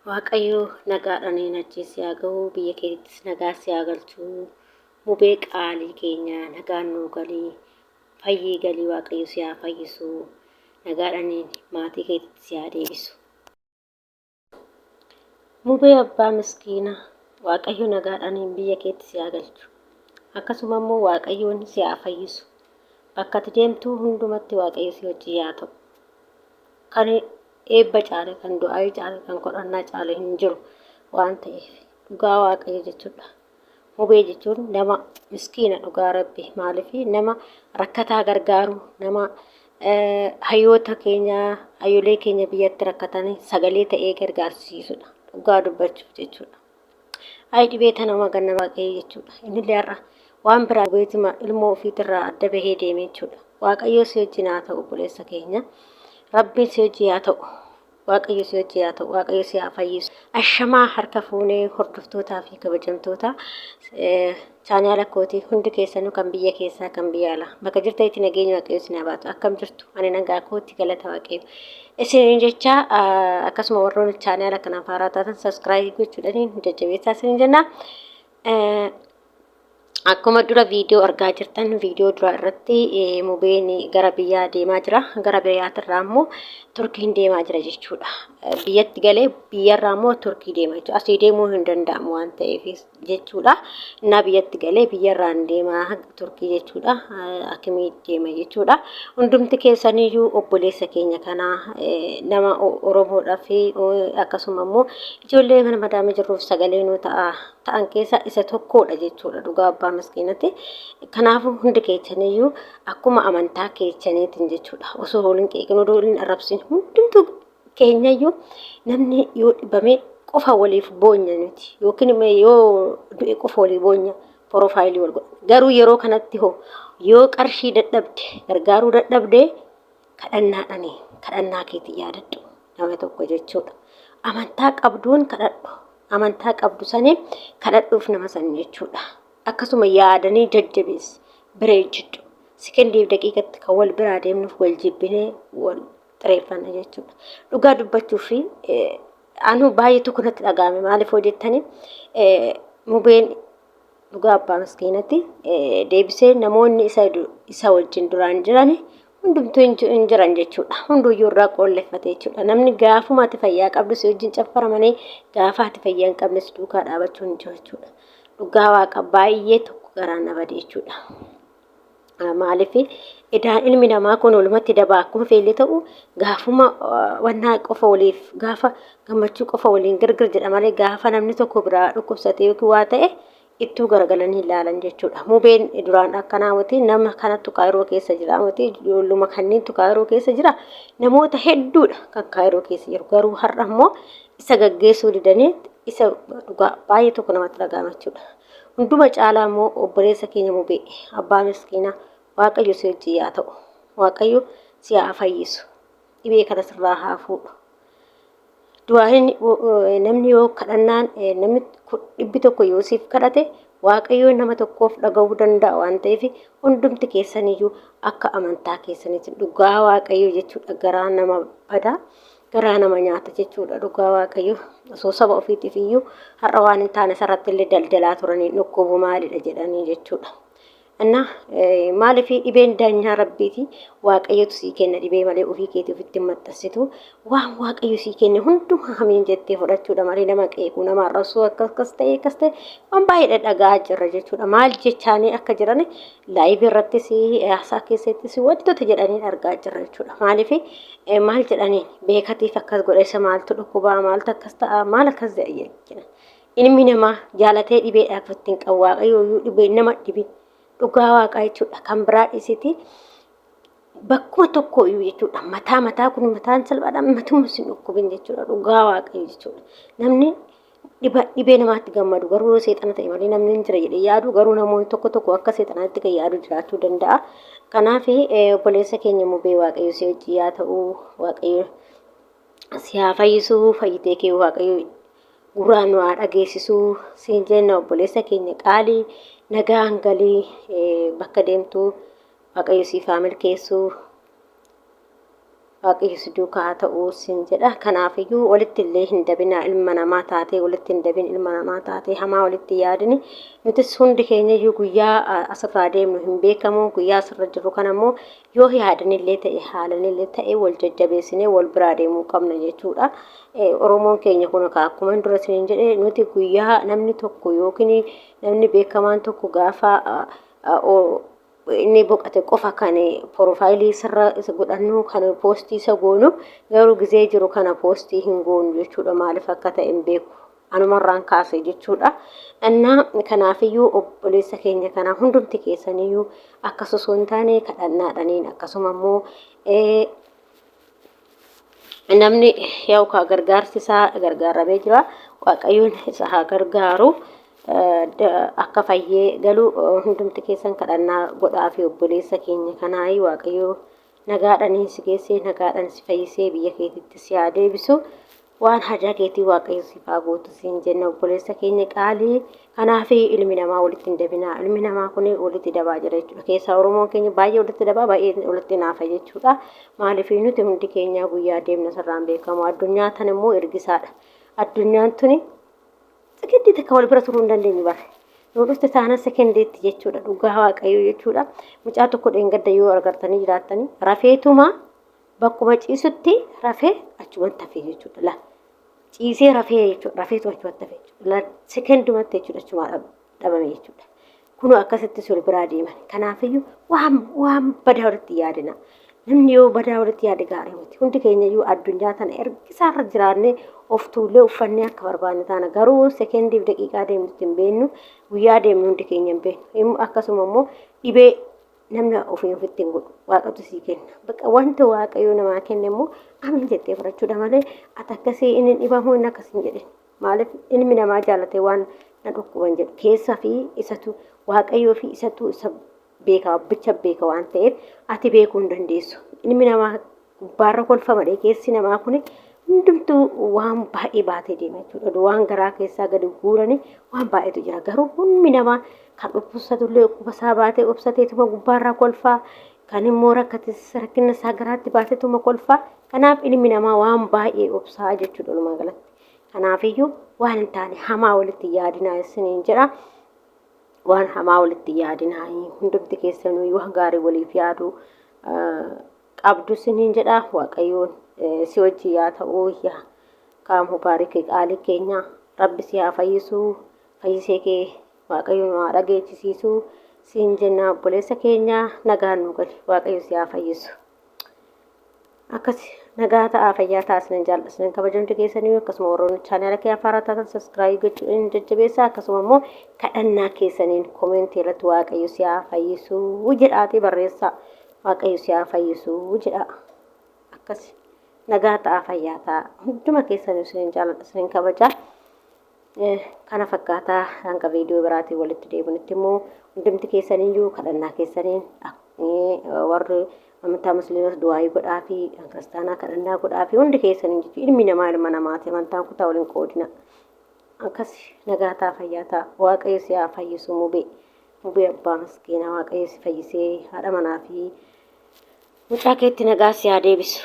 Waaqayyo nagaadhaan achiis yaa ga'u biyya keettis nagaa si haa galchu. Mubee qaalii keenya nagaan nuu galii fayyii galii waaqayyo si haa fayyisu. Nagaadhaan maatii keettis si haa deebisu. Mubee abbaa miskiina waaqayyo nagaadhaan biyya keettis si haa galchu. Akkasuma immoo waaqayyoon si haa fayyisu. Bakka ati deemtu hundumatti waaqayyo si wajjin haa ta'u. Kan eebba caale kan du'aa caale kan kadhannaa caale hin jiru waan ta'eef dhugaa waaqayyo jechuudha. Mubee jechuun nama miskiina dhugaa rabbi maaliif nama rakkataa gargaaru nama hayyoota keenya hayyoolee keenya biyyatti rakkatanii sagalee ta'ee gargaarsiisudha. Dhugaa dubbachuuf jechuudha. Ayi dhibee tana ganna waaqayyo jechuudha. Innillee har'a waan biraa beetima ilmoo ofiitirraa adda bahee deemee jechuudha. Waaqayyo si wajjin haa ta'u obboleessa keenya. Rabbiin si wajjin haa ta'u. Waaqayyo si wajjin haa ta'u. Waaqayyo si haa fayyisu. Ashamaa harka fuunee hordoftootaa fi kabajamtoota chaanaala kootii hundi keessanuu kan biyya keessaa kan biyya alaa. Bakka jirtanitti nageenya waaqayyo isin haa baatu. Akkam jirtu ani nagaa kootti galata waaqayyo. Isin jecha akkasuma warroonni chaanaala kanaaf haaraa taatan sabiskiraayib gochuudhaan jajjabeessaa isin jenna. Akkuma dura viidiyoo argaa jirtan viidiyoo dura irratti mubeen gara biyyaa deemaa jira. Gara biyyaatirraa immoo Turkiin deemaa jira jechuudha. Biyyatti galee biyyarraa immoo Turkii deema jechuudha. Asii deemuu hin danda'amu waan ta'eef jechuudha. Innaa biyyatti galee biyyarraan deemaa Turkii jechuudha. Akkamii deema jechuudha. Hundumti keessaniyyuu obboleessa keenya kanaa nama Oromoodhaa fi akkasuma immoo ijoollee mana madaamii jirruuf sagalee nuu ta'an keessa isa tokkodha jechuudha. Dhugaa abbaa miskiinatti. Kanaafuu hundi keessaniyyuu akkuma amantaa keessaniitiin jechuudha. Osoo waliin qeeqnuu waliin arrabsin hundumtuu keenyayyuu namni yoo dhibame qofa waliif boonya nuti yookiin yoo du'e qofa walii boonya porofaayilii wal godha. Garuu yeroo kanatti hoo yoo qarshii dadhabde gargaaruu dadhabde kadhannaa keetii yaadadhu nama tokko jechuudha. Amantaa qabduun kadhadhu. Amantaa qabdu sanii kadhadhuuf nama san jechuudha. Akkasuma yaadanii jajjabeessi bira ejjidhu. Sekendiif daqiiqatti kan wal biraa deemnuuf wal jibbinee wal xireeffanna jechuudha. Dhugaa dubbachuu fi anu baay'eetu kanatti dhaga'ame maaliif hojjettanii mubeen dhugaa abbaa miskiinatti deebisee namoonni isa wajjin duraan jirani hundumtuu hin jiran jechuudha. Hunduyyuu irraa qoolleffate jechuudha. Namni gaafuma ati fayyaa qabdu si wajjin caffaramanii gaafa ati fayyaa hin qabnes duukaa dhaabachuu hin jiru jechuudha. Dhugaa waaqa baay'ee tokko garaan na bade jechuudha. Maaliif edaan ilmi namaa kun walumatti dabaa akkuma feellee ta'u gaafuma wannaa qofa waliif gaafa gammachuu qofa waliin gargar jedha malee gaafa namni tokko biraa dhukkubsatee yookiin waa ta'e ittuu garagalanii ilaalan jechuudha. Mubeen duraan akkanaa miti nama kanattu kaayiroo keessa jira miti ijoolluma kanniintu kaayiroo keessa jira namoota hedduudha kan kaayiroo keessa jiru garuu har'a immoo isa gaggeessuu didanii isa dhugaa baay'ee tokko namatti dhaga'ama jechuudha. Hunduma caalaa immoo obboleessa keenya mubee abbaa miskiinaa waaqayyo si wajjin haa ta'u. Waaqayyo si haa fayyisu. Dhibee kana sirraa haa fuudhu. Du'aan namni yoo kadhannaan namni dhibbi tokko yoo siif kadhate waaqayyo nama tokkoof dhaga'uu danda'a waan ta'eef hundumti keessaniyyuu akka amantaa keessaniitti dhugaa waaqayyo jechuudha. Garaa nama badaa garaa nama nyaata jechuudha. Dhugaa waaqayyo osoo saba ofiitiif iyyuu har'a waan hin taane sarratti illee daldalaa turanii dhukkubu maalidha jedhanii jechuudha. Anna maaliif dhibeen daanyaa rabbiiti waaqayyotu sii kenna dhibee malee ofii keetii ofitti maxxansitu waan waaqayyo sii kenne hunduma hamiin jettee fudhachuudha malee nama qeequu nama arrabsuu akkas ta'e waan baay'ee dhagaa jirra jechuudha. Maal jechaanii akka jiran laayivii irrattis haasaa keessattis wantoota jedhanii argaa jirra jechuudha. Maaliif maal jedhanii beekatiif akkas godha isa maaltu dhukkubaa maaltu akkas ta'a maal akkas jedha. Ilmi namaa jaalatee dhibee dhaabbattiin qabu waaqayyo dhibee nama dhibin. Dhugaa waaqaa jechuudha. Kan biraa dhiisiti bakkuma tokko iyyuu jechuudha. Mataa kun mataan salphaadhaan matuma sin dhukkubin jechuudha. Dhugaa waaqayyo jechuudha. Namni dhibee namaatti gammadu garuu seexana ta'e malee namni hin jira jedhee yaadu garuu namoonni tokko akka seexanaatti kan yaadu jiraachuu danda'a. Kanaaf obboleessa keenya mubee waaqayyo si wajjin haa ta'u waaqayyo si haa fayyisu fayyitee kee waaqayyo guraan nu haa dhageessisu siin jenna obboleessa keenya qaalii. Nagaan galii bakka deemtu waaqayyo siif haa milkeessu waaqayyo si duukaa haa ta'u siin jedha. Kanaafiyyuu walitti illee hin dabinaa ilma namaa taatee walitti hin dabin ilma namaa taatee hamaa walitti yaadini. Nutis hundi keenya iyyuu guyyaa asirraa deemnu hin beekamu. Guyyaa asirra jirru kanammoo yoo yaadanillee ta'e haalanillee ta'e wal jajjabeessinee wal biraa deemuu qabna jechuudha. Oromoon keenya kun akkuma dura isin jedhe nuti guyyaa namni tokko yookiin namni beekamaan tokko gaafa inni boqote qofa kan profaayilii sirra isa godhannu kan poostii isa goonu garuu gizee jiru kana poostii hin goonu jechuudha. Maaliif akka ta'e hin beeku anumarraan kaase jechuudha. Innaa kanaafiyyuu obboleessa keenya kana hundumti keessaniyyuu akkas osoo hin taane kadhannaadhaniin akkasuma immoo namni yookaan gargaarsi isaa gargaaramee jira waaqayyoon isa haa gargaaru. Akka fayyee galuu hundumti keessan kadhannaa godhaa fi obboleessa keenya kanaa waaqayyo nagaadhaan si geessee nagaadhaan si fayyisee biyya keetitti si haa deebisu. Waan hajaa keetii waaqayyo si haa gootu siin jenna obboleessa keenya qaalii. Kanaaf ilmi namaa walitti hin dabinaa. Ilmi namaa kun walitti dabaa jira jechuudha. Keessaa Oromoon keenya baay'ee walitti dabaa baay'ee walitti naafa jechuudha. Maaliif nuti hundi keenya guyyaa deemna sarraan beekamu. Addunyaa tan immoo ergisaadha. Addunyaan tuni sekeendii takka wal bira turuu hin dandeenyu bare. Yoo dhufte taana sekendeetti jechuudha. Dhugaa waaqayyo jechuudha. Mucaa tokko dheengadda yoo argartanii jiraattanii rafeetuma bakkuma ciisutti rafee achumatti hafee jechuudha. Ciisee rafee jechuudha. Rafeetu achumatti hafee jechuudha. Sekendumatti jechuudha. Achuma dhabame jechuudha. Kun akkasitti sul biraa deeman. Kanaafiyyuu waan badaa walitti yaadina. Namni yoo badaa walitti yaade gaarii miti. Hundi keenya iyyuu addunyaa tana ergisaarra jiraannee of tuullee uffannee akka barbaanne taana garuu sekendiif daqiiqaa deemnutti hin beeknu guyyaa deemnu hundi keenya hin beeknu. Akkasuma immoo dhibee namni ofitti hin godhu waaqatu sii kenna. Bakka wanta waaqayyo namaa kenne immoo amin jettee fudhachuudha malee ati akkasii inni dhibamu inni akkas hin jedhin. Maaliif ilmi namaa jaallatee waan na dhukkuban jedhu keessaa fi isatu waaqayyoo fi isatu isa beeka bicha beeka waan ta'eef ati beekuu hin dandeessu. Ilmi namaa gubbaarra kolfa malee keessi namaa kun hundumtuu waan baay'ee baatee deema jechuudha. Waan garaa keessaa gadi guuranii waan baay'eetu jira. Garuu humni namaa kan dhukkubsatullee dhukkubasaa baatee obsateetuma gubbaarraa kolfaa kan immoo rakkina isaa garaatti baateetuma kolfaa. Kanaaf ilmi namaa waan baay'ee obsaa jechuudha walumaa galatti. Kanaafiyyuu waan hin taane hamaa walitti yaadinaa isiniin jedha. Waan hamaa walitti yaadinaa hundumti keessanuu waan gaarii waliif yaadu qabdu isiniin jedha. Waaqayyoon si wajji yaa ta'uu yaa kaamu baarikee qaalii keenya rabbi si haa fayyisu fayyisee kee waaqayyoon haa dhageechisiisu siin jenna obboleessa keenya nagaan nu gali waaqayyo si haa fayyisu. Akkasi nagaa ta'aa fayyaa taasisan jaallatanii kabajamtu keessanii akkasuma warroonni chaanala kee afaan taatan saskiraayib gochuun jajjabeessaa akkasuma immoo kadhannaa keessaniin koomentii irratti waaqayyo si haa fayyisu jedhaatii barreessaa waaqayyo si haa fayyisu jedha. Akkasi nagaa ta'aa fayyaa ta'a hunduma keessanii isin jaalladha isin kabajaa. Kana fakkaataa hanga viidiyoo biraatiin walitti deebinutti immoo hundumti keessaniyyuu kadhannaa keessaniin warri amantaa musliimas du'aa godhaa fi kiristaanaa kadhannaa godhaa fi hundi keessanii jechuudha. Ilmi namaa ilma namaati amantaan kutaa waliin qoodina. Akkas nagaa ta'aa fayyaa ta'a waaqayyo si haa fayyisu mubee abbaa maskiinaa waaqayyo si fayyisee haadha manaa fi mucaa keetti nagaa si haa deebisu.